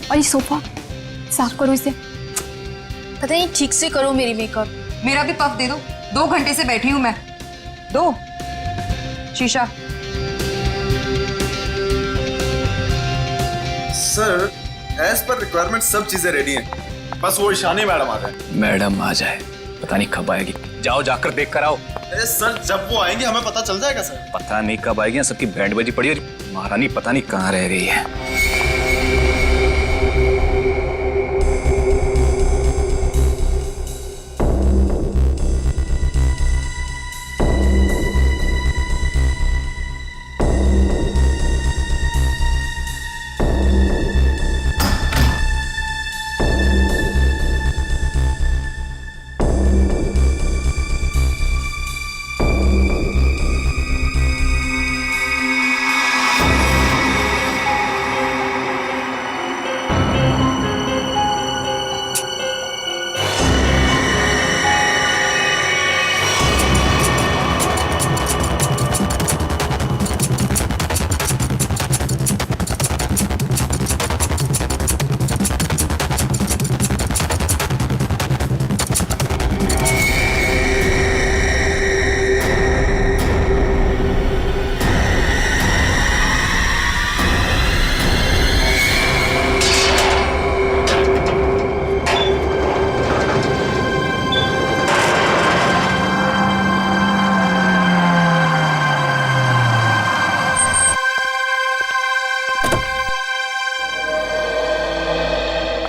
और ये सोफा साफ करो इसे। पता नहीं ठीक से करो मेरी मेकअप। मेरा भी पफ दे दो, 2 घंटे से बैठी हूं मैं। दो शीशा। सर एज पर रिक्वायरमेंट सब चीजें रेडी हैं, बस वो ईशानी मैडम आ जाए। मैडम आ जाए, पता नहीं कब आएगी। जाओ जाकर देख कर आओ। अरे सर जब वो आएंगे हमें पता चल जाएगा सर। पता नहीं कब आएगी, सबकी बैंड बजी पड़ी और महारानी पता नहीं कहाँ रह गई है।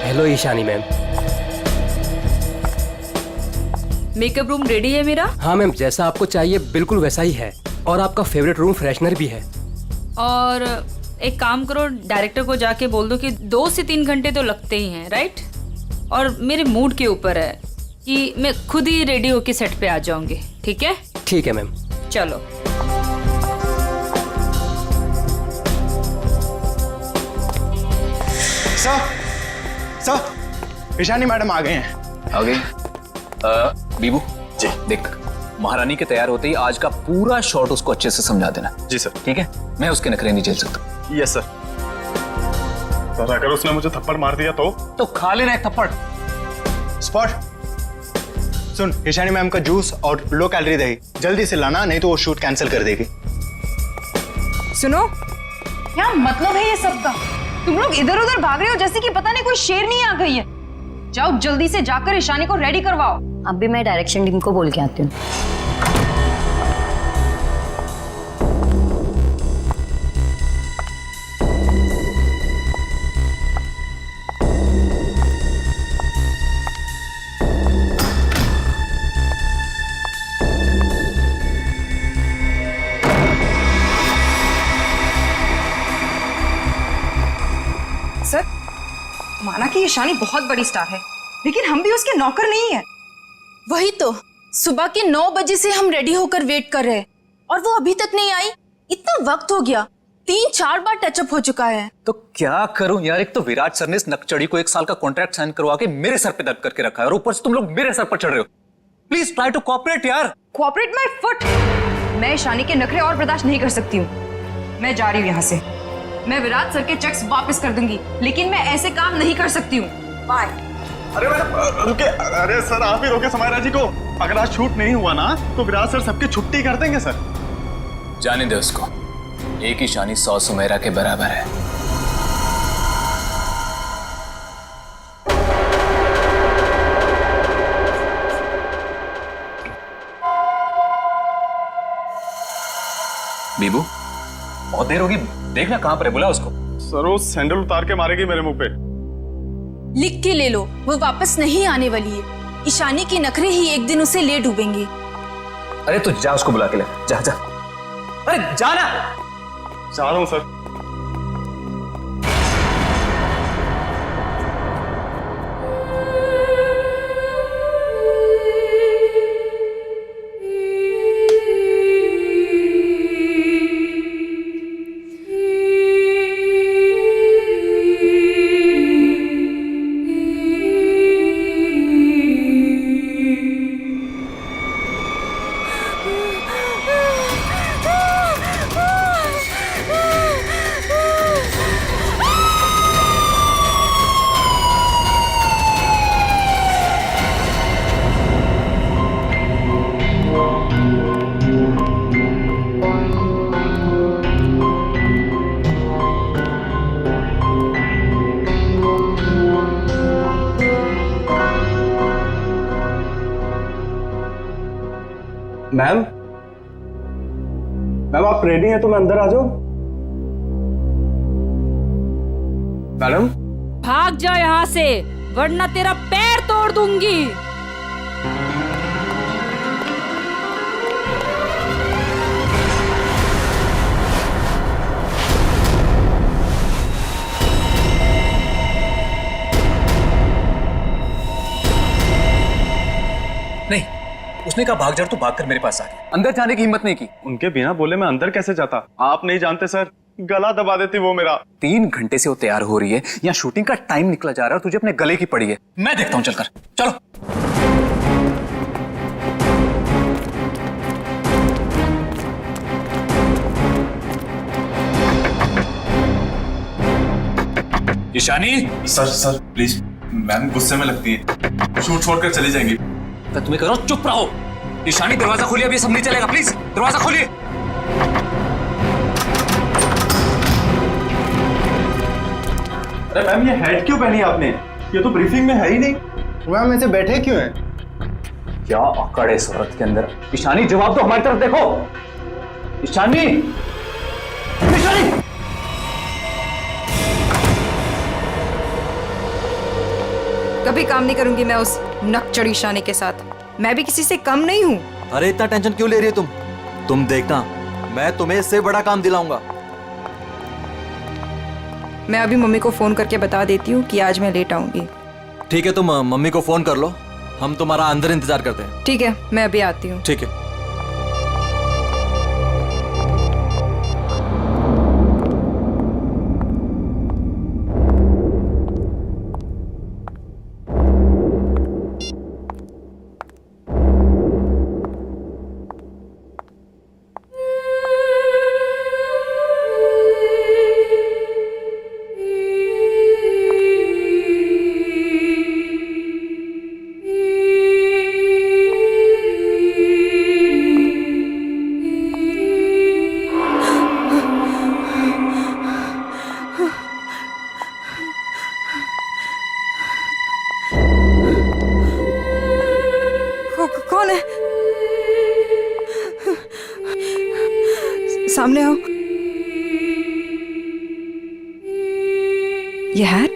Hello Ishani ma'am. Makeup room ready है मेरा। हाँ मैम, जैसा आपको चाहिए बिल्कुल वैसा ही है, और आपका फेवरेट रूम फ्रेशनर भी है। और एक काम करो, डायरेक्टर को जाके बोल दो कि 2 से 3 घंटे तो लगते ही हैं, राइट? और मेरे मूड के ऊपर है कि मैं खुद ही रेडी होके सेट पे आ जाऊंगी। ठीक है? ठीक है मैम। चलो। सर ईशानी मैडम आ गए हैं। आ गई। बीबू जी देख, महारानी के तैयार होते ही आज का पूरा शॉट उसको अच्छे से समझा देना। जी सर। ठीक है, मैं उसके नखरे नहीं झेल सकता। Yes sir. सर अगर उसने मुझे थप्पड़ मार दिया तो खा लेना है थप्पड़। स्पॉट सुन, ईशानी मैम का जूस और लो कैलोरी दही जल्दी से लाना, नहीं तो वो शूट कैंसिल कर देगी। सुनो, क्या मतलब है ये सब का? तुम लोग इधर उधर भाग रहे हो जैसे कि पता नहीं कोई शेरनी आ गई है। जाओ जल्दी से जाकर ईशानी को रेडी करवाओ। अब भी मैं डायरेक्शन टीम को बोल के आती हूँ। सर, माना कि ईशानी बहुत बड़ी स्टार है, लेकिन हम भी उसके नौकर नहीं है। वही तो, सुबह के 9 बजे से हम रेडी होकर वेट कर रहे हैं और वो अभी तक नहीं आई। इतना वक्त हो गया, 3-4 बार टचअप हो चुका है। तो क्या करूं यार, एक तो विराट सर ने इस नकचड़ी को 1 साल का कॉन्ट्रैक्ट साइन करवा के मेरे सर पे दर्द करके रखा है और ऊपर से तुम लोग मेरे सर पर चढ़ रहे हो। प्लीज ट्राई टू कोऑपरेट यार। Cooperate my foot. मैं ईशानी के नखरे और बर्दाश्त नहीं कर सकती हूँ। मैं जा रही हूँ यहाँ से। मैं विराट सर के चेक्स वापस कर दूंगी, लेकिन मैं ऐसे काम नहीं कर सकती हूँ। बाय। अरे मैडम रुके। अरे सर आप ही रोके समायरा जी को। अगर आज शूट नहीं हुआ ना तो विराट सर सबकी छुट्टी कर देंगे सर। जाने दे उसको, एक ईशानी 100 सुमेरा के बराबर है। बीबू बहुत देर होगी, देखना कहां पर है, बुला उसको। सर वो सैंडल उतार के मारेगी मेरे मुंह पे। लिख के ले लो, वो वापस नहीं आने वाली है। ईशानी के नखरे ही एक दिन उसे ले डूबेंगे। अरे तू जा, उसको बुला के ले। जा जा, अरे जाना। जा रहा हूं सर। मैम मैम आप रेडी हैं तो मैं अंदर आ जाऊं? मैडम भाग जा यहाँ से, वरना तेरा पैर तोड़ दूंगी। नहीं, उसने कहा भाग जा तो भागकर मेरे पास आ गया, अंदर जाने की हिम्मत नहीं की। उनके बिना बोले मैं अंदर कैसे जाता? आप नहीं जानते सर, गला दबा देती वो मेरा। 3 घंटे से वो तैयार हो रही है, यहाँ शूटिंग का टाइम निकला जा रहा है, तुझे अपने गले की पड़ी है। मैं देखता हूँ, चलकर चलो। ईशानी। सर प्लीज, मैम गुस्से में लगती है, शूट छोड़कर चली जाएंगी। तो तुम्हें करो, चुप रहो। ईशानी दरवाजा खोलिए, अभी सब नहीं चलेगा, प्लीज दरवाजा खोलिए। अरे मैम ये हेड क्यों पहनी आपने? ये तो ब्रीफिंग में है ही नहीं। मैम ऐसे बैठे क्यों हैं? क्या अकड़ है इस औरत के अंदर। ईशानी जवाब दो, हमारी तरफ देखो। ईशानी, ईशानी। कभी काम नहीं करूंगी मैं उस नकचड़ी शानी के साथ। मैं भी किसी से कम नहीं हूँ। अरे इतना टेंशन क्यों ले रही हो तुम देखना, मैं तुम्हें इससे बड़ा काम दिलाऊंगा। मैं अभी मम्मी को फोन करके बता देती हूँ कि आज मैं लेट आऊंगी। ठीक है, तुम मम्मी को फोन कर लो, हम तुम्हारा अंदर इंतजार करते हैं। ठीक है, मैं अभी आती हूँ। ठीक है। कौन है? सामने आओ। ये हैट,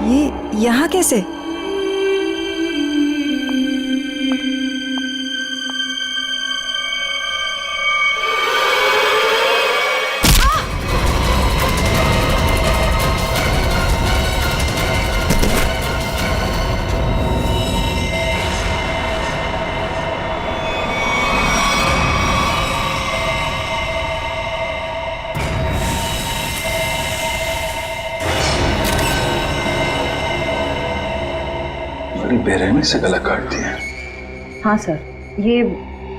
ये यहाँ कैसे? बेरहमी से गला काट दिया। हाँ सर, ये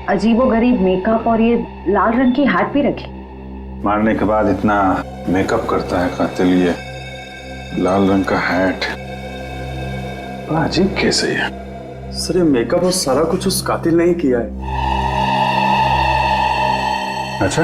अजीबोगरीब मेकअप और ये लाल रंग की हैट भी रखी। मारने के बाद इतना मेकअप करता है कातिल, ये लाल रंग का हैट बड़ा अजीब कैसे है। सर ये मेकअप और सारा कुछ उस कातिल ने ही किया है। अच्छा,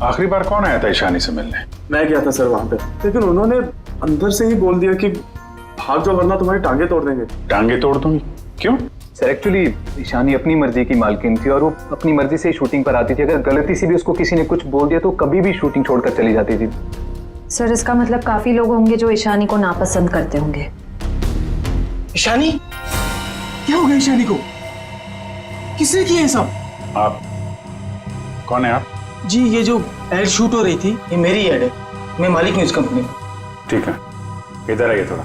आखिरी बार कौन आया था ईशानी से मिलने? मैं गया था सर वहां पे, लेकिन उन्होंने अंदर से ही बोल दिया कि भाग जाओ वरना तुम्हारी टांगे तोड़ देंगे। टांगे तोड़ दूंगी? क्यों? सर एक्चुअली ईशानी अपनी मर्जी की मालकिन थी और वो अपनी मर्जी से ही शूटिंग पर आती थी। अगर गलती से भी उसको किसी ने कुछ बोल दिया तो कभी भी शूटिंग छोड़कर चली जाती थी। सर इसका मतलब काफी लोग होंगे जो ईशानी को नापसंद करते होंगे। ईशानी, क्या हो गया ईशानी को? किसने किया ये सब? आप कौन है आप? जी ये जो एड शूट हो रही थी ये मेरी एड है, मैं मालिक हूँ इस कंपनी का। ठीक है, इधर आइए थोड़ा।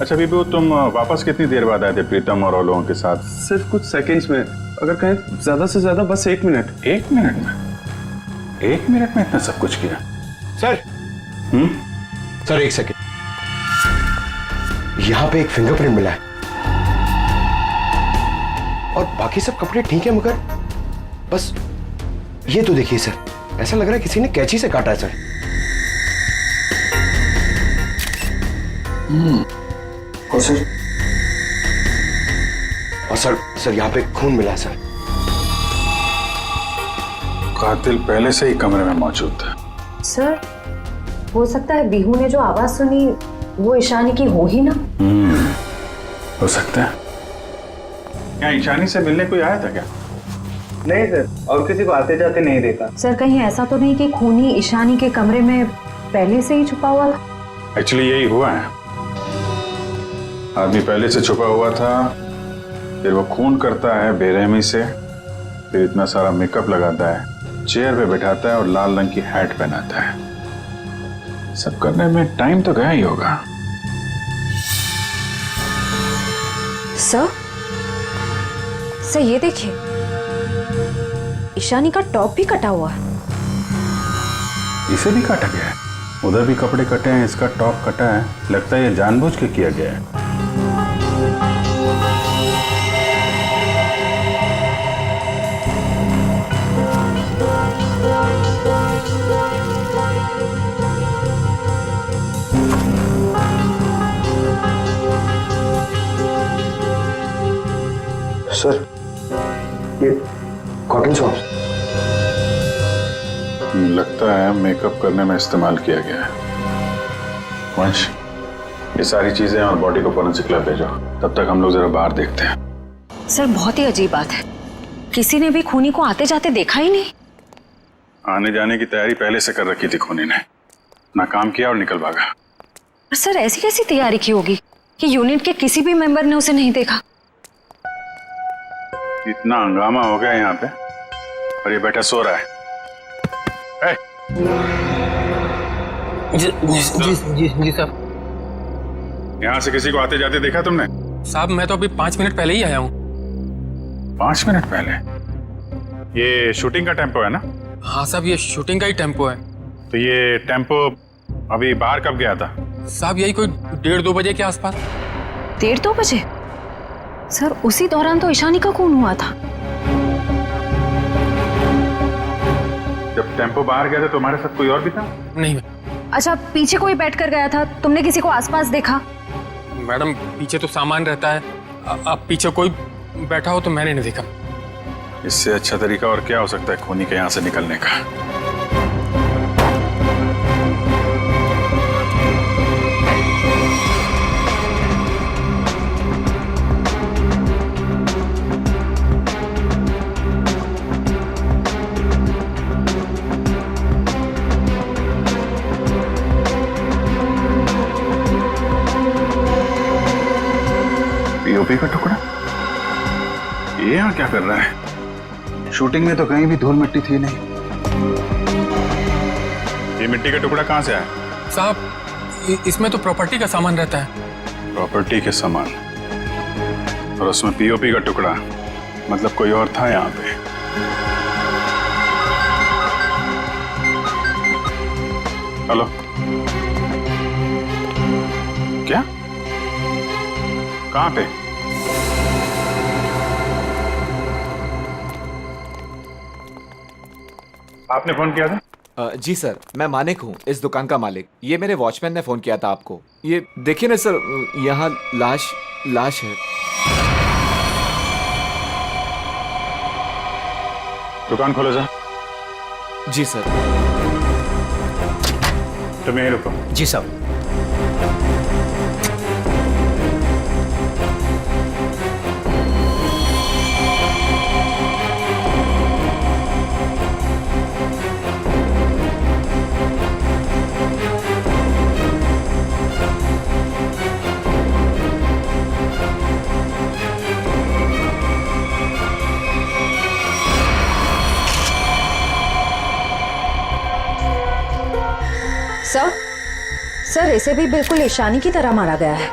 अच्छा बीबू, तुम वापस कितनी देर बाद आए थे प्रीतम और लोगों के साथ? सिर्फ कुछ सेकंड्स में, अगर कहें ज्यादा से ज्यादा बस 1 मिनट। 1 मिनट में? 1 मिनट में इतना सब कुछ किया? सर सर 1 सेकेंड, यहाँ पे एक फिंगरप्रिंट मिला है और बाकी सब कपड़े ठीक है, मगर बस ये तो देखिए सर, ऐसा लग रहा है किसी ने कैंची से काटा है सर। और सर यहाँ पे खून मिला है सर। कातिल पहले से ही कमरे में मौजूद था। सर हो सकता है बिहू ने जो आवाज सुनी वो ईशानी की हो ही ना। हो सकता है। क्या ईशानी से मिलने कोई आया था क्या? नहीं सर, और किसी को आते जाते नहीं देखा। सर कहीं ऐसा तो नहीं कि खूनी ईशानी के कमरे में पहले से ही छुपा हुआ था? एक्चुअली यही हुआ है। आदमी पहले से छुपा हुआ था, फिर वो खून करता है बेरहमी से, फिर इतना सारा मेकअप लगाता है, चेयर पे बैठाता है और लाल रंग की हैट पहनाता है। सब करने में टाइम तो गया ही होगा। सर ये देखिए, ईशानी का टॉप भी कटा हुआ है। इसे भी काटा गया है? उधर भी कपड़े कटे हैं, इसका टॉप कटा है। लगता है ये जानबूझ के किया गया है। सर ये कॉटन सॉक्स लगता है मेकअप करने में इस्तेमाल किया गया है। वंश, ये सारी चीजें और बॉडी को फोरेंसिक लैब भेजो। तब तक हम लोग जरा बाहर देखते हैं। सर बहुत ही अजीब बात है, किसी ने भी खूनी को आते जाते देखा ही नहीं। आने जाने की तैयारी पहले से कर रखी थी खूनी ने, ना काम किया और निकल भागा। पर सर ऐसी कैसी तैयारी की होगी कि यूनिट के किसी भी मेंबर ने उसे नहीं देखा? इतना हंगामा हो गया यहाँ पे और ये बैठा सो रहा है। जी सर। यहाँ से किसी को आते जाते देखा तुमने? साहब मैं तो अभी 5 मिनट पहले ही आया हूँ। 5 मिनट पहले? ये शूटिंग का टेम्पो है ना? हाँ साहब, ये शूटिंग का ही टेम्पो है। तो ये टेम्पो अभी बाहर कब गया था? साहब यही कोई 1:30-2 बजे के आसपास। 1:30-2 बजे? सर उसी दौरान तो ईशानी का खून हुआ था। जब टेम्पो बाहर गया था तुम्हारे साथ कोई और भी था? नहीं। अच्छा, पीछे कोई बैठ कर गया था, तुमने किसी को आसपास देखा? मैडम पीछे तो सामान रहता है, अब पीछे कोई बैठा हो तो मैंने नहीं देखा। इससे अच्छा तरीका और क्या हो सकता है खूनी के यहाँ से निकलने का? पीओपी का टुकड़ा? ये यहाँ क्या कर रहा है? शूटिंग में तो कहीं भी धूल मिट्टी थी नहीं। ये मिट्टी का टुकड़ा कहाँ से आया? साहब इसमें तो प्रॉपर्टी का सामान रहता है। प्रॉपर्टी के सामान? और उसमें पीओपी का टुकड़ा? मतलब कोई और था यहाँ पे? हेलो, क्या? कहाँ पे? आपने फोन किया था? जी सर, मैं मानिक हूँ, इस दुकान का मालिक। ये मेरे वॉचमैन ने फोन किया था आपको। ये देखिए ना सर, यहाँ लाश है। दुकान खोलो जा। जी सर। तुम यहीं रुको। जी साहब। सर इसे भी बिल्कुल ईशानी की तरह मारा गया है।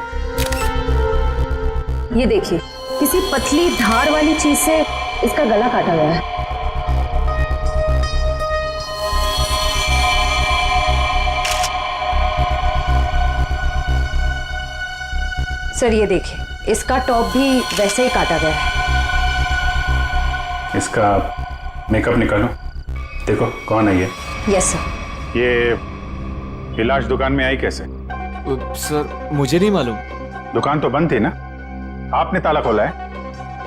ये देखिए, किसी पतली धार वाली चीज से इसका गला काटा गया है। सर ये देखिए, इसका टॉप भी वैसे ही काटा गया है। इसका मेकअप निकालो, देखो कौन है ये। Yes sir. ये लाश दुकान में आई कैसे? सर मुझे नहीं मालूम। दुकान तो बंद थी ना, आपने ताला खोला है,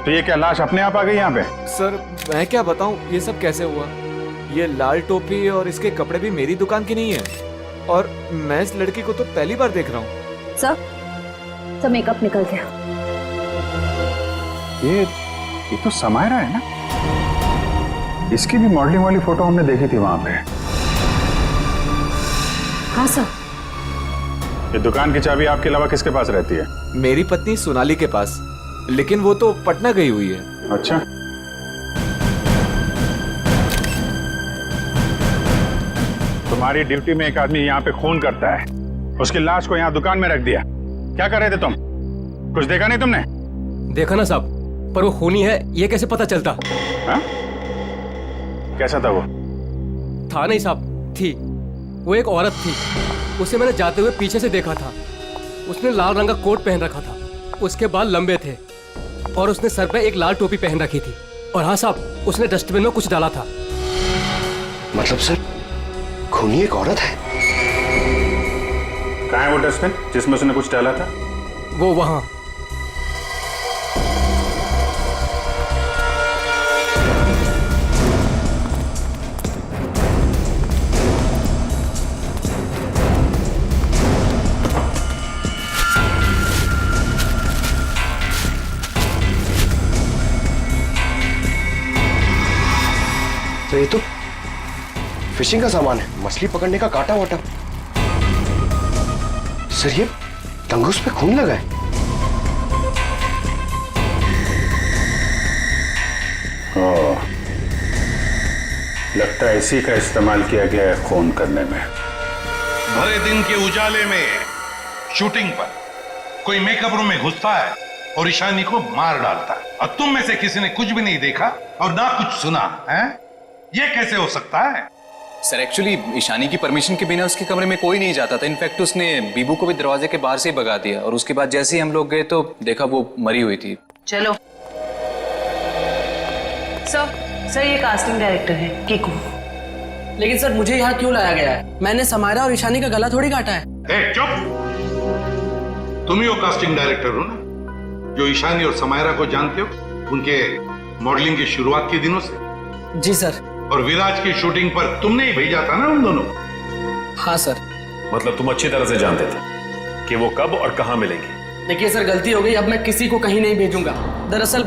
तो ये क्या लाश अपने आप आ गई यहाँ पे? सर मैं क्या बताऊं, ये सब कैसे हुआ? ये लाल टोपी और इसके कपड़े भी मेरी दुकान की नहीं है, और मैं इस लड़की को तो पहली बार देख रहा हूँ। सर मेकअप निकल गया। ये तो समायरा है ना? इसकी भी मॉडलिंग वाली फोटो हमने देखी थी वहां पे। हाँ सर। ये दुकान की चाबी आपके अलावा किसके पास रहती है? मेरी पत्नी सोनाली के पास, लेकिन वो तो पटना गई हुई है। अच्छा, तुम्हारी ड्यूटी में एक आदमी यहाँ पे खून करता है, उसकी लाश को यहाँ दुकान में रख दिया। क्या कर रहे थे तुम? कुछ देखा नहीं तुमने? देखा ना साहब, पर वो खूनी है ये कैसे पता चलता? हाँ? कैसा था वो? था नहीं साहब, थी। वो एक औरत थी, उसे मैंने जाते हुए पीछे से देखा था। उसने लाल रंग का कोट पहन रखा था, उसके बाल लंबे थे और उसने सर पे एक लाल टोपी पहन रखी थी। और हाँ साहब, उसने डस्टबिन में कुछ डाला था। मतलब सर, खूनी एक औरत है? कहाँ है वो डस्टबिन जिसमें उसने कुछ डाला था? वो वहां। तो ये तो फिशिंग का सामान है, मछली पकड़ने का कांटा वाटा। सर ये तंगूस पे खून लगा है। ओह, लगता है इसी का इस्तेमाल किया गया है खून करने में। भरे दिन के उजाले में शूटिंग पर कोई मेकअप रूम में घुसता है और ईशानी को मार डालता है, और तुम में से किसी ने कुछ भी नहीं देखा और ना कुछ सुना है? ये कैसे हो सकता है? सर एक्चुअली ईशानी की परमिशन के बिना उसके कमरे में कोई नहीं जाता था। इनफैक्ट उसने बीबू को भी दरवाजे के बाहर से ही भगा दिया, और उसके बाद जैसे ही हम लोग गए तो देखा वो मरी हुई थी। चलो सर, ये कास्टिंग डायरेक्टर है कीकू। लेकिन सर मुझे यहाँ क्यों लाया गया है? मैंने समायरा और ईशानी का गला थोड़ी काटा है। चुप! तुम ही वो कास्टिंग डायरेक्टर हो ना, जो ईशानी और समायरा को जानते हो उनके मॉडलिंग की शुरुआत के दिनों से? जी सर। और विराज की शूटिंग पर तुमने ही भेजा था ना उन दोनों? हाँ सर। मतलब तुम अच्छी तरह से जानते थे कि वो कब और कहां मिलेंगी? देखिए सर, गलती हो गई, अब मैं किसी को कहीं नहीं भेजूंगा। दरअसल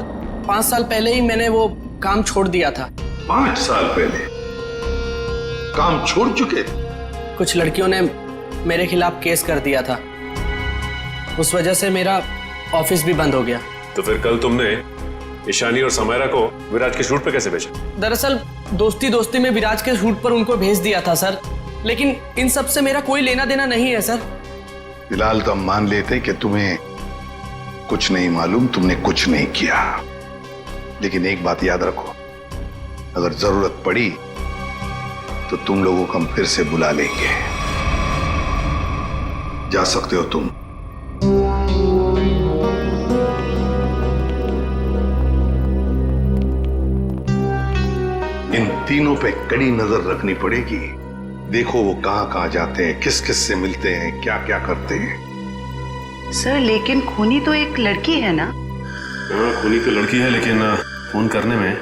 5 साल पहले ही मैंने वो काम छोड़ दिया था। 5 साल पहले काम छोड़ चुके थे? कुछ लड़कियों ने मेरे खिलाफ केस कर दिया था, उस वजह से मेरा ऑफिस भी बंद हो गया। तो फिर कल तुमने ईशानी और समायरा को विराज के शूट पे कैसे भेजा? दरअसल दोस्ती दोस्ती में विराज के शूट पर उनको भेज दिया था सर, लेकिन इन सब से मेरा कोई लेना देना नहीं है सर। फिलहाल तो हम मान लेते कि तुम्हें कुछ नहीं मालूम, तुमने कुछ नहीं किया। लेकिन एक बात याद रखो, अगर जरूरत पड़ी तो तुम लोगों को हम फिर से बुला लेंगे। जा सकते हो तुम। इन तीनों पे कड़ी नजर रखनी पड़ेगी। देखो वो कहां कहां जाते हैं, किस किस से मिलते हैं, क्या क्या करते हैं। सर लेकिन खूनी तो एक लड़की है ना? हाँ, खूनी तो लड़की है, लेकिन खून करने में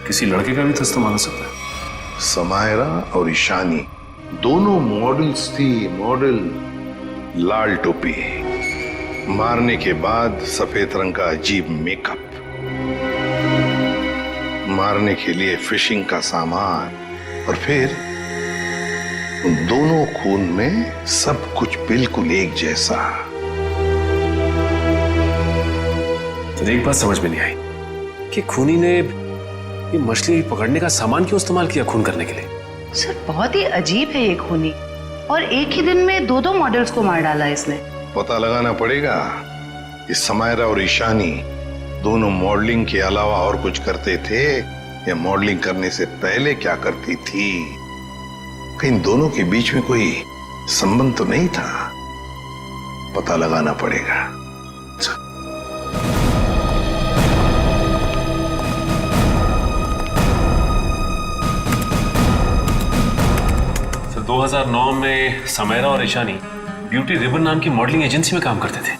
किसी लड़के का भी तो इस्तेमाल हो सकता है। समायरा और ईशानी दोनों मॉडल्स थी, मॉडल। लाल टोपी, मारने के बाद सफेद रंग का अजीब मेकअप, मारने के लिए फिशिंग का सामान, और फिर उन दोनों खून में सब कुछ बिल्कुल एक जैसा। तो एक बात समझ में नहीं आई कि खूनी ने ये मछली पकड़ने का सामान क्यों इस्तेमाल किया खून करने के लिए? सर बहुत ही अजीब है ये खूनी, और एक ही दिन में 2 मॉडल्स को मार डाला इसने। पता लगाना पड़ेगा कि समायरा और ईशानी दोनों मॉडलिंग के अलावा और कुछ करते थे, या मॉडलिंग करने से पहले क्या करती थी। इन दोनों के बीच में कोई संबंध तो नहीं था, पता लगाना पड़ेगा। तो 2009 में समायरा और ईशानी ब्यूटी रिबन नाम की मॉडलिंग एजेंसी में काम करते थे,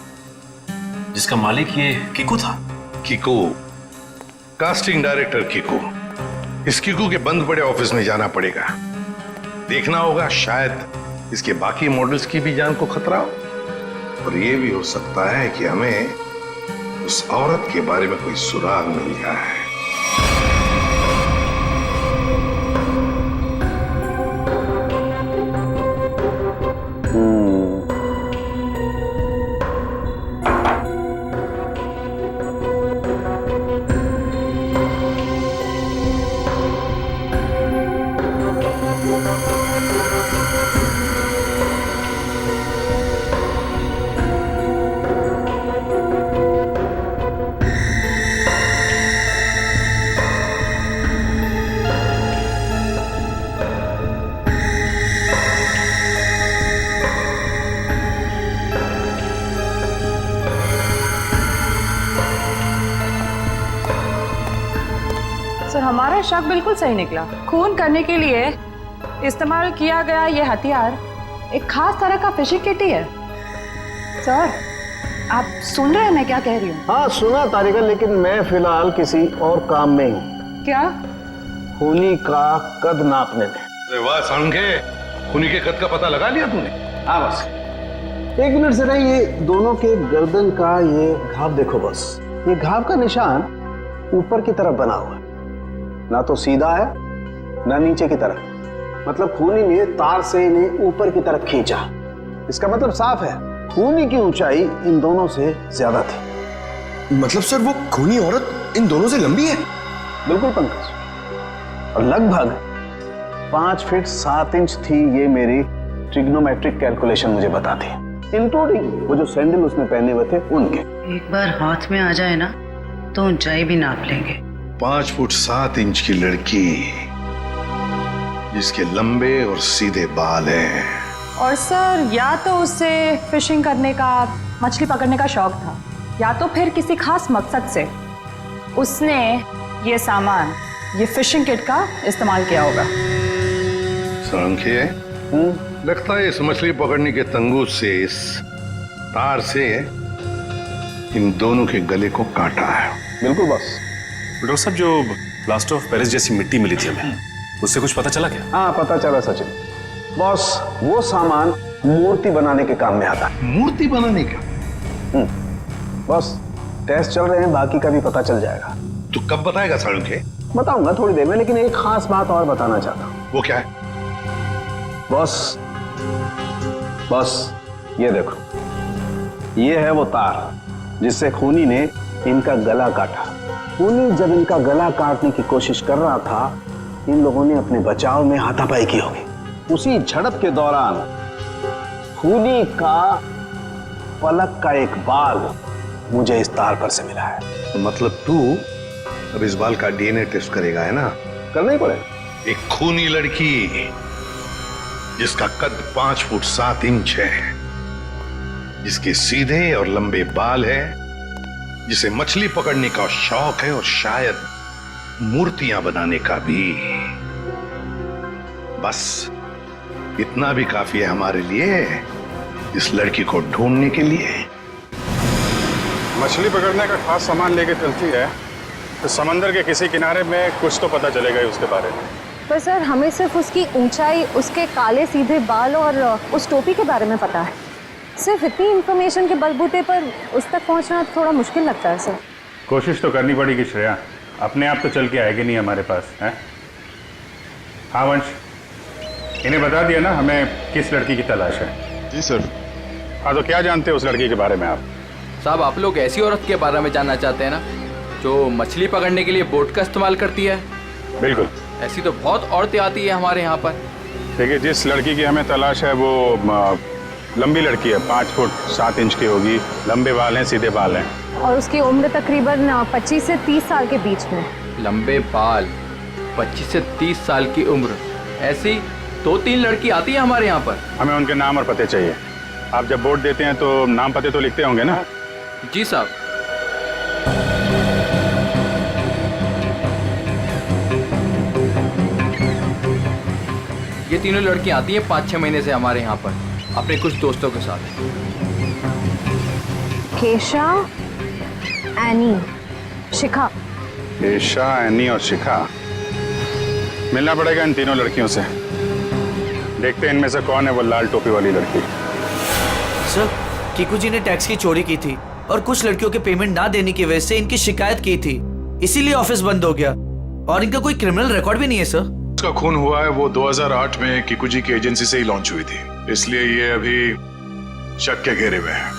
जिसका मालिक ये कीकू था। Kiku, casting director Kiku. इस कीकू के बंद पड़े ऑफिस में जाना पड़ेगा, देखना होगा शायद इसके बाकी मॉडल्स की भी जान को खतरा हो, और ये भी हो सकता है कि हमें उस औरत के बारे में कोई सुराग मिल जाए। सर हमारा शक बिल्कुल सही निकला। खून करने के लिए इस्तेमाल किया गया ये हथियार एक खास तरह का फिशिंग किट ही है। सर आप सुन रहे हैं मैं क्या कह रही हूँ? हाँ सुना तारिका, लेकिन मैं फिलहाल किसी और काम में हूँ। क्या? खूनी का कद नापने में। अरे वाह सांगे, खूनी के कद का पता लगा लिया तूने? हाँ बस एक मिनट से नहीं, ये दोनों के गर्दन का ये घाव देखो बस। ये घाव का निशान ऊपर की तरफ बना हुआ है, ना तो सीधा है ना नीचे की तरफ। मतलब खूनी ने तार से इन्हें ऊपर की तरफ खींचा। इसका मतलब साफ है खूनी की ऊंचाई इन दोनों से ज्यादा थी। मतलब सर वो खूनी औरत इन दोनों से लंबी है? बिल्कुल पंकज, और लगभग 5 फीट 7 इंच थी। ये मेरी ट्रिग्नोमेट्रिक कैलकुलेशन मुझे बताती है, इंक्लूडिंग वो जो सैंडल उसने पहने हुए थे उनके। एक बार हाथ में आ जाए ना तो ऊंचाई भी नाप लेंगे। 5 फुट 7 इंच की लड़की जिसके लंबे और सीधे बाल हैं। और सर या तो उसे फिशिंग करने का, मछली पकड़ने का शौक था, या तो फिर किसी खास मकसद से उसने ये सामान, ये फिशिंग किट का इस्तेमाल किया होगा। सांख्य, लगता है इस मछली पकड़ने के तंगूर से, इस तार से इन दोनों के गले को काटा है। बिल्कुल बस। डॉक्टर साहब, जो प्लास्टर ऑफ पेरिस जैसी मिट्टी मिली थी हमें, उससे कुछ पता चला क्या? हाँ पता चला सचिन। बॉस वो सामान मूर्ति बनाने के काम में आता है। मूर्ति बनाने का? बॉस टेस्ट चल रहे हैं, बाकी का भी पता चल जाएगा। तू कब बताएगा सांख्य? बताऊंगा थोड़ी देर में, लेकिन एक खास बात और बताना चाहता हूँ। वो क्या है? बॉस ये देखो, ये है वो तार जिससे खूनी ने इनका गला काटा। खूनी जब इनका गला काटने की कोशिश कर रहा था, इन लोगों ने अपने बचाव में हाथापाई की होगी। उसी झड़प के दौरान खूनी का पलक का एक बाल मुझे इस तार पर से मिला है। तो मतलब तू अब इस बाल का डीएनए टेस्ट करेगा, है ना? करना ही पड़ेगा। एक खूनी लड़की जिसका कद 5 फुट 7 इंच है, जिसके सीधे और लंबे बाल है, जिसे मछली पकड़ने का शौक है और शायद मूर्तियां बनाने का भी। बस इतना भी काफी है हमारे लिए, इस लड़की को ढूंढने के लिए। मछली पकड़ने का खास सामान लेके चलती है तो समंदर के किसी किनारे में कुछ तो पता चलेगा ही उसके बारे में। पर सर हमें सिर्फ उसकी ऊंचाई, उसके काले सीधे बाल और उस टोपी के बारे में पता है। सिर्फ इतनी इंफॉर्मेशन के बलबूते पर उस तक पहुंचना थोड़ा मुश्किल लगता है सर। कोशिश तो करनी पड़ेगी श्रेया, अपने आप तो चल के आएगी नहीं हमारे पास, है? हाँ वंश, इन्हें बता दिया ना हमें किस लड़की की तलाश है? जी सर। हाँ तो क्या जानते हैं उस लड़की के बारे में आप? साहब आप लोग ऐसी औरत के बारे में जानना चाहते हैं ना जो मछली पकड़ने के लिए बोट का इस्तेमाल करती है? बिल्कुल। ऐसी तो बहुत औरतें आती है हमारे यहाँ पर। देखिए जिस लड़की की हमें तलाश है वो लंबी लड़की है, 5 फुट 7 इंच की होगी, लंबे बाल हैं, सीधे बाल हैं। और उसकी उम्र तकरीबन 25 से 30 साल के बीच में। लंबे बाल, 25 से 30 साल की उम्र, ऐसी 2-3 लड़की आती है हमारे यहाँ पर। हमें उनके नाम और पते चाहिए। आप जब वोट देते हैं तो नाम पते तो लिखते होंगे ना? जी साहब। ये तीनों लड़कियां आती हैं 5-6 महीने से हमारे यहाँ पर अपने कुछ दोस्तों के साथ। केशा, एनी, शिखा। केशा, एनी और शिखा। मिलना पड़ेगा इन तीनों लड़कियों से, देखते हैं इनमें से कौन है वो लाल टोपी वाली लड़की। सर कीकू जी ने टैक्स की चोरी की थी और कुछ लड़कियों के पेमेंट ना देने की वजह से इनकी शिकायत की थी, इसीलिए ऑफिस बंद हो गया। और इनका कोई क्रिमिनल रिकॉर्ड भी नहीं है सर। उसका खून हुआ है वो 2008 में किकुजी की एजेंसी से ही लॉन्च हुई थी, इसलिए ये अभी शक के घेरे में है।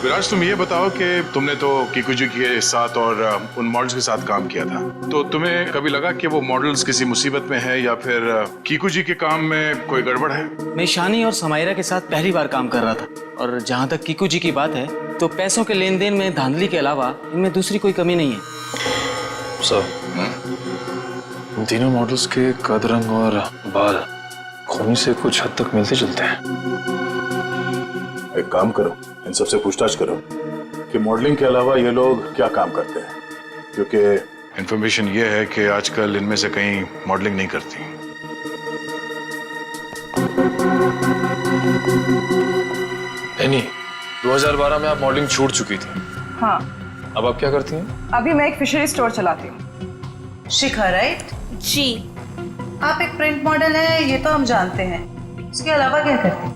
विराज, तुम ये बताओ कि तुमने तो किकुजी के साथ और उन मॉडल्स के साथ काम किया था, तो तुम्हें कभी लगा कि वो मॉडल्स किसी मुसीबत में है या फिर किकुजी के काम में कोई गड़बड़ है? मैं ईशानी और समायरा के साथ पहली बार काम कर रहा था, और जहाँ तक किकुजी की बात है तो पैसों के लेन देन में धांधली के अलावा इनमें दूसरी कोई कमी नहीं है। सर, इन तीनों मॉडल्स के कद, रंग और बाल खूनी से कुछ हद तक मिलते जुलते हैं। एक काम करो, इन सबसे पूछताछ करो कि मॉडलिंग के अलावा ये लोग क्या काम करते हैं, क्योंकि इंफॉर्मेशन ये है कि आजकल इनमें से कहीं मॉडलिंग नहीं करती। नहीं, 2012 में आप मॉडलिंग छूट चुकी थी। हाँ। अब आप क्या करती हैं? अभी मैं एक फिशरी स्टोर चलाती हूँ। शिखा, राइट? जी। आप एक प्रिंट मॉडल है, ये तो हम जानते हैं। उसके अलावा क्या करती हैं?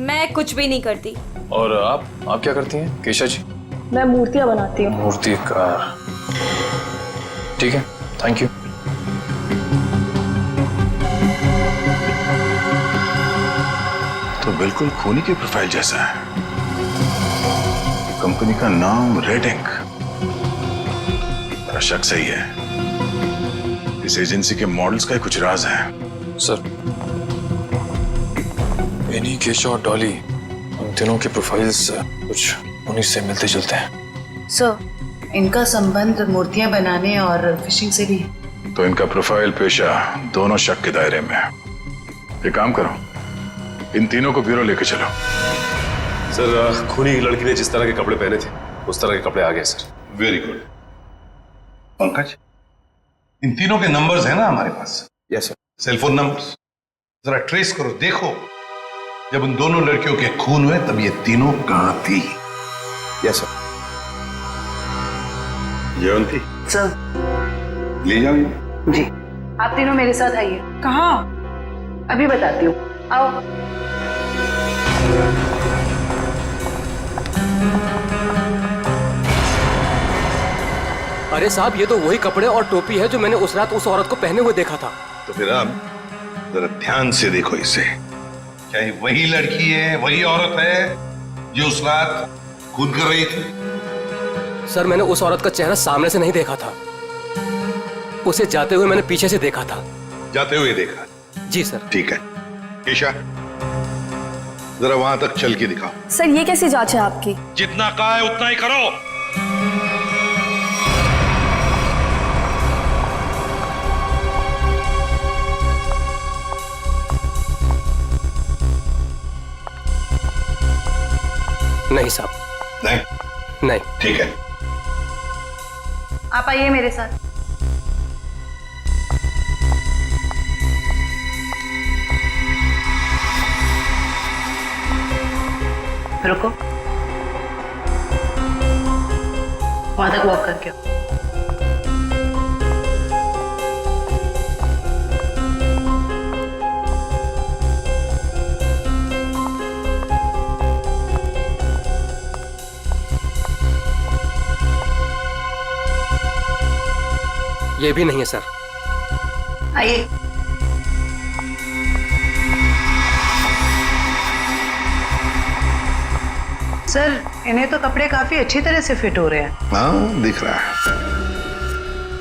मैं कुछ भी नहीं करती। और आप क्या करती हैं केशा जी? मैं मूर्तियाँ बनाती हूँ। मूर्तिकार, ठीक है, थैंक यू। तो बिल्कुल खूनी की प्रोफाइल जैसा है। कंपनी का नाम रेड इंक। मेरा शक सही है, इस एजेंसी के मॉडल्स का ही कुछ राज है। सर, एनी, केशा और डॉली, उन तीनों के प्रोफाइल्स कुछ उन्हीं से मिलते जुलते हैं। सर, इनका संबंध मूर्तियां बनाने और फिशिंग से भी है। तो इनका प्रोफाइल, पेशा दोनों शक के दायरे में है। एक काम करो, इन तीनों को ब्यूरो लेके चलो। सर, खूनी लड़की ने जिस तरह के कपड़े पहने थे उस तरह के कपड़े आ गए सर। Very good. पंकज, इन तीनों के नंबर्स हैं ना हमारे पास? Yes sir. सेलफोन नंबर्स जरा ट्रेस करो, देखो जब उन दोनों लड़कियों के खून हुए तब ये तीनों कहां थी? Yes sir. जयंती, सर। ले जाओ जी। आप तीनों मेरे साथ आइए। कहाँ? अभी बताती हूँ, आओ। अरे साहब, ये तो वही कपड़े और टोपी है जो मैंने उस रात उस औरत को पहने हुए देखा था। तो फिर अब जरा ध्यान से देखो इसे। क्या ये वही लड़की है, वही औरत है जो उस रात खून कर रही थी? सर, मैंने उस औरत का चेहरा सामने से नहीं देखा था, उसे जाते हुए मैंने पीछे से देखा था। जाते हुए देखा? जी सर। ठीक है, केशा जरा वहां तक चल के दिखाओ। सर, ये कैसी जांच है आपकी? जितना कहा है उतना ही करो। नहीं साहब। नहीं? नहीं। ठीक है, आप आइए मेरे साथ। रुको, वहां तक वॉक करके आओ। ये भी नहीं है सर। आइए। सर, इन्हें तो कपड़े काफी अच्छी तरह से फिट हो रहे हैं। हाँ, दिख रहा है।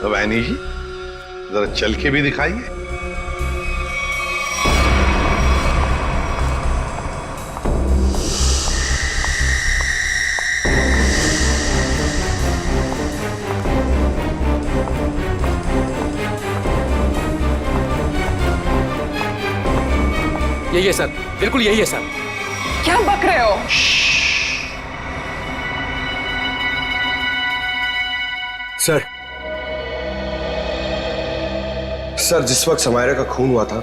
अब ऐनी जी जरा चल के भी दिखाइए। यही है सर, बिल्कुल यही है सर। क्या बक रहे हो? सर, जिस वक्त समायरा का खून हुआ था,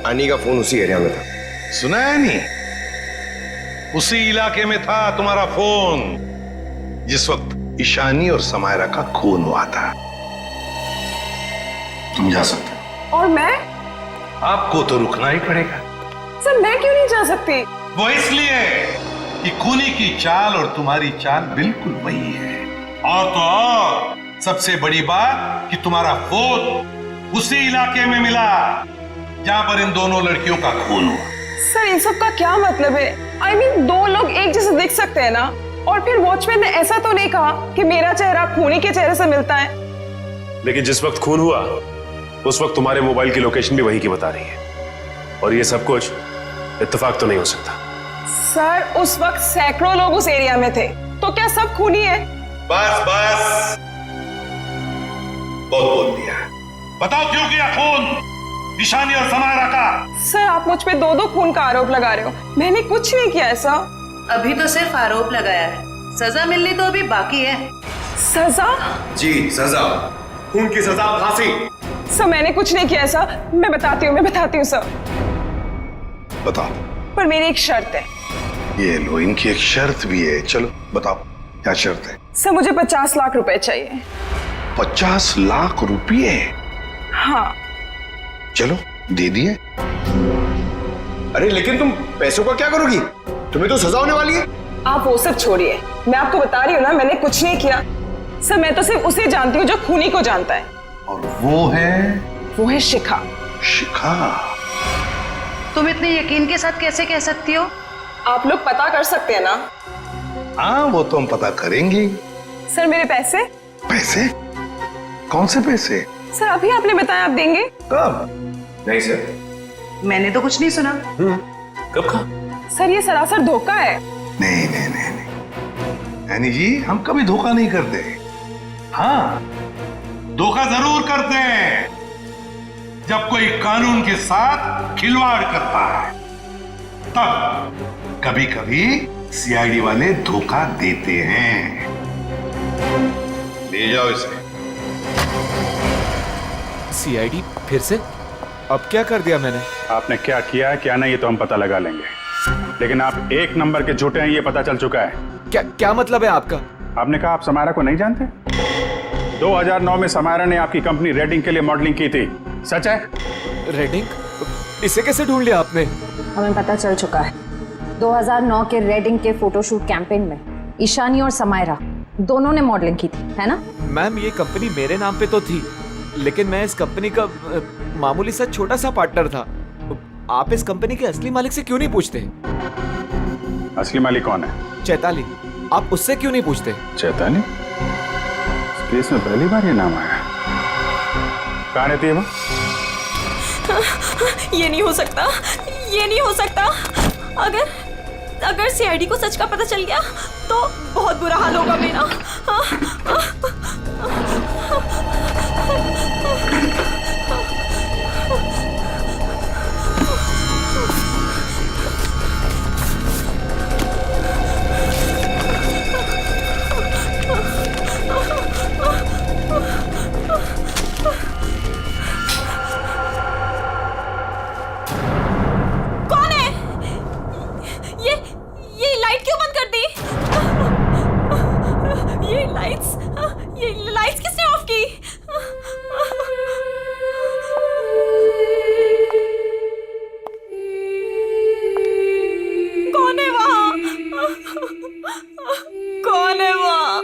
आनी का फोन उसी एरिया में था। सुना है नहीं? उसी इलाके में था तुम्हारा फोन जिस वक्त ईशानी और समायरा का खून हुआ था। तुम जा सकते हो। और मैं? आपको तो रुकना ही पड़ेगा। सर, मैं क्यों नहीं जा सकती? वो इसलिए कि खूनी की चाल और तुम्हारी चाल बिल्कुल वही है। और तो और सबसे बड़ी बात कि तुम्हारा फोन उसी इलाके में मिला जहां पर इन दोनों लड़कियों का खून हुआ। सर इन सब का क्या मतलब है? I mean, दो लोग एक जैसे दिख सकते हैं ना? और फिर वॉचमैन ने ऐसा तो नहीं कहा कि मेरा चेहरा खूनी के चेहरे से मिलता है। लेकिन जिस वक्त खून हुआ उस वक्त तुम्हारे मोबाइल की लोकेशन भी वही की बता रही है, और ये सब कुछ इत्तेफाक तो नहीं हो सकता। सर उस वक्त सैकड़ों लोग उस एरिया में थे, तो क्या सब खूनी है? बस बस, बहुत बोल दिया। बताओ क्यों किया खून ईशानी और समायरा का? सर आप मुझ पे दो खून का आरोप लगा रहे हो, मैंने कुछ नहीं किया ऐसा। अभी तो सिर्फ आरोप लगाया है, सजा मिलनी तो अभी बाकी है। सजा? जी सजा, खून की सजा फांसी। सर मैंने कुछ नहीं किया ऐसा, मैं बताती हूँ सर। बताओ। पर मेरी एक शर्त है। ये लो, इनकी एक शर्त भी है। चलो बताओ क्या शर्त है? सर मुझे 50 लाख रुपए चाहिए। 50 लाख रुपये? हाँ। चलो दे दिए। अरे लेकिन तुम पैसों का क्या करोगी? तुम्हें तो सजा होने वाली है। आप वो सब छोड़िए, मैं आपको बता रही हूँ ना, मैंने कुछ नहीं किया। सर मैं तो सिर्फ उसे जानती हूँ जो खूनी को जानता है। और वो है शिखा। शिखा? तुम इतने यकीन के साथ कैसे कह सकती हो? आप लोग पता कर सकते हैं ना? हाँ वो तो हम पता करेंगे। सर मेरे पैसे? पैसे? कौन से पैसे? सर अभी आपने बताया आप देंगे। कब? नहीं सर, मैंने तो कुछ नहीं सुना। कब कहा? सर ये सरासर धोखा है। नहीं यानी जी हम कभी धोखा नहीं करते। हाँ धोखा जरूर करते हैं जब कोई कानून के साथ खिलवाड़ करता है, तब कभी कभी सीआईडी वाले धोखा देते हैं। ले जाओ इसे। सीआईडी फिर से? अब क्या कर दिया मैंने? आपने क्या किया है क्या नहीं ये तो हम पता लगा लेंगे, लेकिन आप एक नंबर के झूठे हैं ये पता चल चुका है। क्या मतलब है आपका? आपने कहा आप समायरा को नहीं जानते? 2009 में समायरा ने आपकी कंपनी रेडिंग के लिए मॉडलिंग की थी, सच है? रेडिंग? इसे कैसे ढूंढ लिया आपने? हमें पता चल चुका है। 2009 के रेडिंग के फोटोशूट कैंपेन में ईशानी और समायरा दोनों ने मॉडलिंग की थी, है ना? मैम ये कंपनी मेरे नाम पे तो थी, लेकिन मैं इस कंपनी का मामूली सा छोटा सा पार्टनर था। आप इस कंपनी के असली मालिक से क्यों नहीं पूछते? असली मालिक कौन है? चैताली। आप उससे क्यों नहीं पूछते? चैताली? केस में पहली बार ये नाम आया। कहाँ रहती है वो? ये नहीं हो सकता, ये नहीं हो सकता। अगर सीआईडी को सच का पता चल गया तो बहुत बुरा हाल होगा मेरा। कौन है? ये लाइट क्यों बंद कर दी? ये लाइट्स किसने ऑफ की? कौन है वहां? कौन है वहां?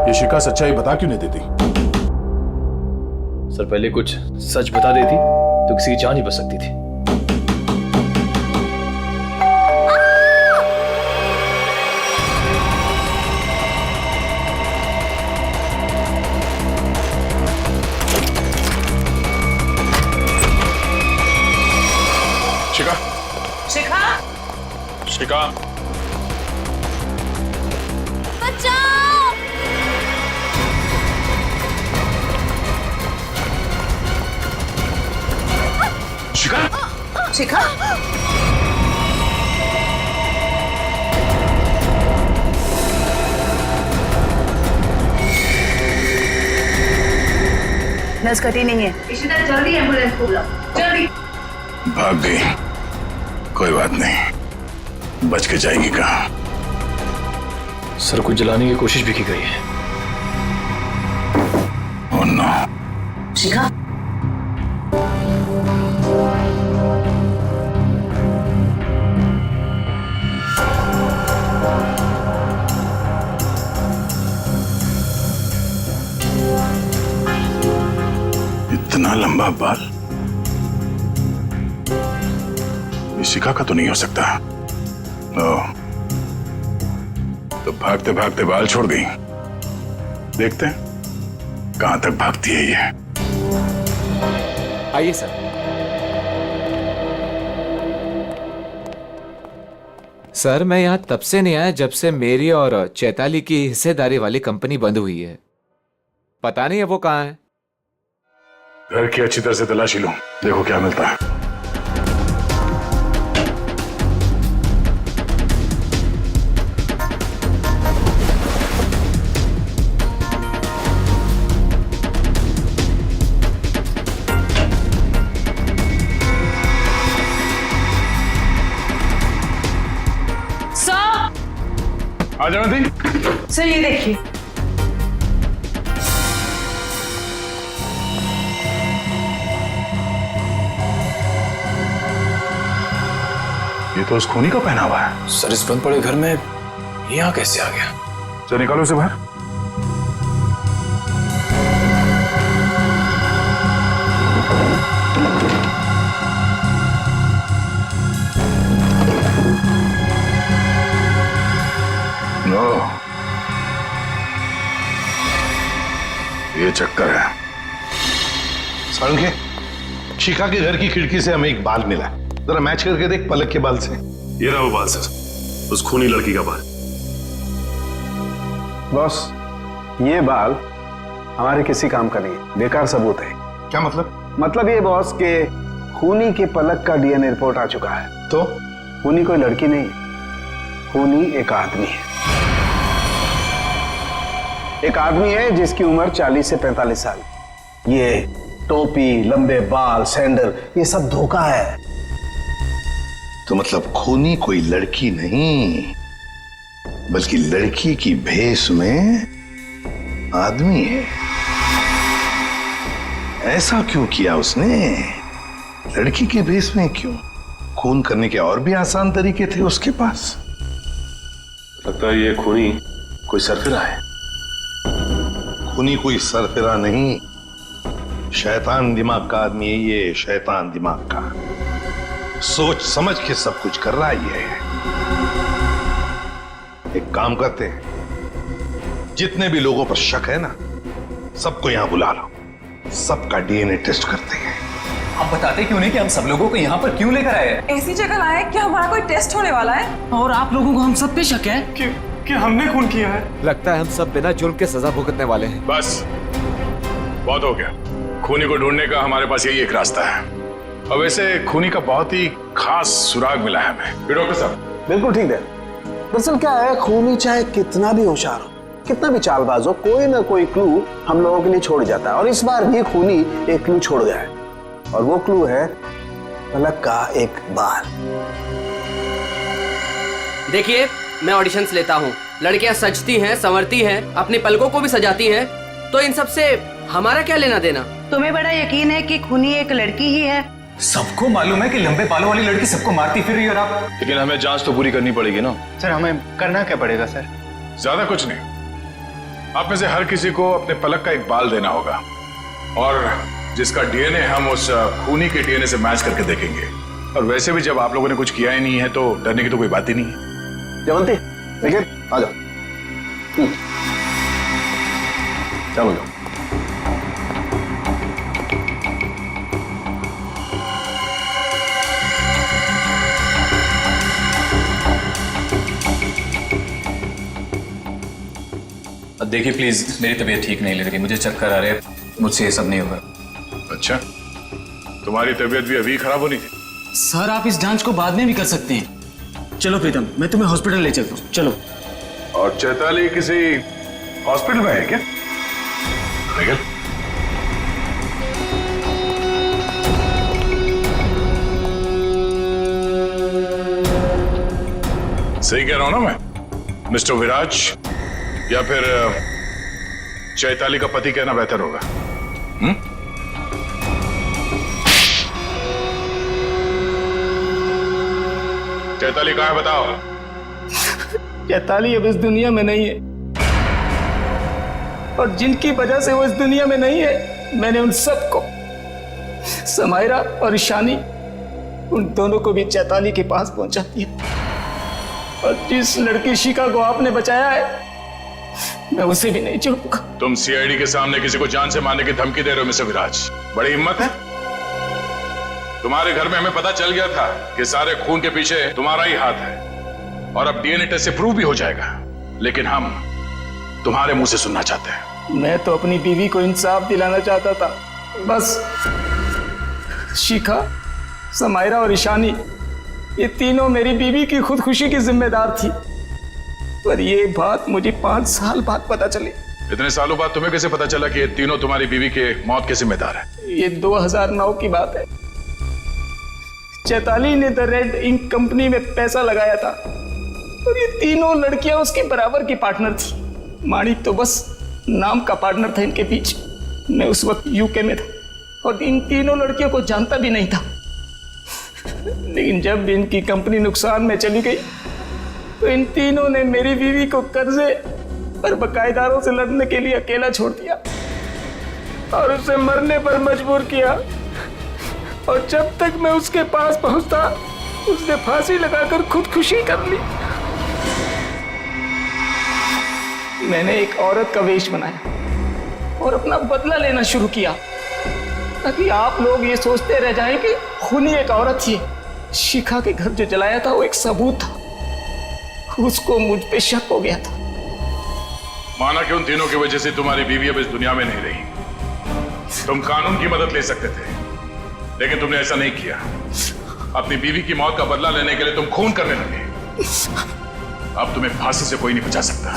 ये शिखा सच्चाई बता क्यों नहीं देती? सर पहले कुछ सच बता देती तो किसी की जान ही बच सकती थी। शिखा, शिखा, शिखा, बचाओ! शिखा, शिखा, नस कटी नहीं है। इशिता जल्दी एम्बुलेंस को बुलाओ, जल्दी। भाग गई, कोई बात नहीं, बच के जाएगी कहाँ? सर को जलाने की कोशिश भी की गई है। Oh no. शिखा, इतना लंबा बाल ये शिखा का तो नहीं हो सकता। ओह, तो भागते भागते बाल छोड़ गई। देखते हैं कहां तक भागती है ये। आइए सर। सर मैं यहाँ तब से नहीं आया जब से मेरी और चैताली की हिस्सेदारी वाली कंपनी बंद हुई है। पता नहीं है वो कहाँ है। घर की अच्छी तरह से तलाशी लो, देखो क्या मिलता है। आ जाना थी। सर ये देखिए, ये तो उस खूनी का पहना हुआ है। सर इस बंद पड़े घर में यहाँ कैसे आ गया? चल निकालो उसे बाहर। नो, ये चक्कर है। सारंगे, शिखा के घर की खिड़की से हमें एक बाल मिला। जरा मैच करके देख पलक के बाल से। ये रहा वो बाल सर, उस खूनी लड़की का बाल। बॉस, ये बाल हमारे किसी काम का नहीं, बेकार सबूत है। क्या मतलब? मतलब ये बॉस के खूनी के पलक का डीएनए रिपोर्ट आ चुका है। तो खूनी कोई लड़की नहीं, खूनी एक आदमी है। एक आदमी है जिसकी उम्र 40 से 45 साल। ये टोपी, लंबे बाल, सैंडल, ये सब धोखा है। तो मतलब खूनी कोई लड़की नहीं, बल्कि लड़की की भेष में आदमी है। ऐसा क्यों किया उसने? लड़की के भेष में क्यों? खून करने के और भी आसान तरीके थे उसके पास। लगता है ये खूनी कोई सरफिरा है। खूनी कोई सरफिरा नहीं, शैतान दिमाग का आदमी है ये, शैतान दिमाग का। सोच समझ के सब कुछ कर रहा है ये। एक काम करते हैं, जितने भी लोगों पर शक है ना, सबको यहां बुला लो, सबका डीएनए टेस्ट करते हैं। आप बताते क्यों नहीं कि हम सब लोगों को यहाँ पर क्यों लेकर आए हैं? ऐसी जगह लाए कि हमारा कोई टेस्ट होने वाला है। और आप लोगों को हम सब पे शक है कि हमने खून किया है। लगता है हम सब बिना जुर्म के सजा भुगतने वाले हैं। बस बहुत हो गया। खूनी को ढूंढने का हमारे पास यही एक रास्ता है। और वैसे खूनी का बहुत ही खास सुराग मिला है हमें। डॉक्टर साहब बिल्कुल ठीक है। दरअसल क्या है, खूनी चाहे कितना भी होशियार हो, कितना भी चालबाज हो, कोई ना कोई क्लू हम लोगों के लिए छोड़ जाता है। और इस बार भी खूनी एक क्लू छोड़ गया है, और वो क्लू है पलक का एक बाल। देखिए, मैं ऑडिशंस लेता हूँ, लड़कियां सजती हैं, संवरती हैं, अपनी पलकों को भी सजाती हैं, तो इन सब से हमारा क्या लेना देना? तुम्हें बड़ा यकीन है कि खूनी एक लड़की ही है? सबको मालूम है कि लंबे बालों वाली लड़की सबको मारती फिर रही है। और आप? लेकिन हमें जांच तो पूरी करनी पड़ेगी ना। सर हमें करना क्या पड़ेगा सर? ज्यादा कुछ नहीं, आप में से हर किसी को अपने पलक का एक बाल देना होगा, और जिसका डीएनए हम उस खूनी के डीएनए से मैच करके देखेंगे। और वैसे भी जब आप लोगों ने कुछ किया ही नहीं है तो डरने की तो कोई बात ही नहीं है। जयवंती, देखिए आ जाओ। चलो जाओ। देखिए प्लीज, मेरी तबीयत ठीक नहीं लग रही, मुझे चक्कर आ रहे हैं, मुझसे ये सब नहीं होगा। अच्छा, तुम्हारी तबीयत भी अभी खराब होनी थी? सर आप इस जांच को बाद में भी कर सकते हैं। चलो प्रीतम, मैं तुम्हें हॉस्पिटल ले चलता हूँ, चलो। और चैताली किसी हॉस्पिटल में है क्या? निकल। सही कह रहा हूं ना मैं? मिस्टर विराज, या फिर चैताली का पति कहना बेहतर होगा। चैताली कहाँ है बताओ। चैताली अब इस दुनिया में नहीं है, और जिनकी वजह से वो इस दुनिया में नहीं है, मैंने उन सबको, समायरा और ईशानी, उन दोनों को भी चैताली के पास पहुंचा दिया। और जिस लड़की शिखा को आपने बचाया है, मैं उसे भी नहीं छोड़ूंगा। तुम सीआईडी के सामने किसी को जान से मारने की धमकी दे रहे हो मिस्टर विराज, बड़ी हिम्मत है। तुम्हारे घर में हमें पता चल गया था कि सारे खून के पीछे तुम्हारा ही हाथ है, और अब डीएनए टेस्ट से प्रूव भी हो जाएगा, लेकिन हम तुम्हारे मुंह से सुनना चाहते हैं। मैं तो अपनी बीवी को इंसाफ दिलाना चाहता था, बस शिखा, समायरा और ईशानी, ये तीनों मेरी बीवी की खुदकुशी की जिम्मेदार थी। पर ये बात मुझे 5 साल बाद पता चली। इतने सालों बाद तुम्हें कैसे पता चला कि ये तीनों तुम्हारी बीवी के मौत के जिम्मेदार है? ये 2009 की बात है। चैताली ने द रेड इंक कंपनी में पैसा लगाया था, और ये तीनों लड़कियां उसके बराबर की पार्टनर थी। माणिक तो बस नाम का पार्टनर था इनके बीच। मैं उस वक्त यूके में था और इन तीनों लड़कियों को जानता भी नहीं था। लेकिन जब इनकी कंपनी नुकसान में चली गई, तो इन तीनों ने मेरी बीवी को कर्जे और बकायेदारों से लड़ने के लिए अकेला छोड़ दिया और उसे मरने पर मजबूर किया। और जब तक मैं उसके पास पहुंचता, उसने फांसी लगाकर खुदकुशी कर ली। मैंने एक औरत का वेश बनाया और अपना बदला लेना शुरू किया, ताकि आप लोग ये सोचते रह जाएं कि खूनी एक औरत थी। शिखा के घर जो जलाया था वो एक सबूत था, उसको मुझ पे शक हो गया था। माना कि उन तीनों की वजह से तुम्हारी बीवी अब इस दुनिया में नहीं रही। तुम कानून की मदद ले सकते थे, लेकिन तुमने ऐसा नहीं किया। अपनी बीवी की मौत का बदला लेने के लिए तुम खून करने लगे। अब तुम्हें फांसी से कोई नहीं बचा सकता।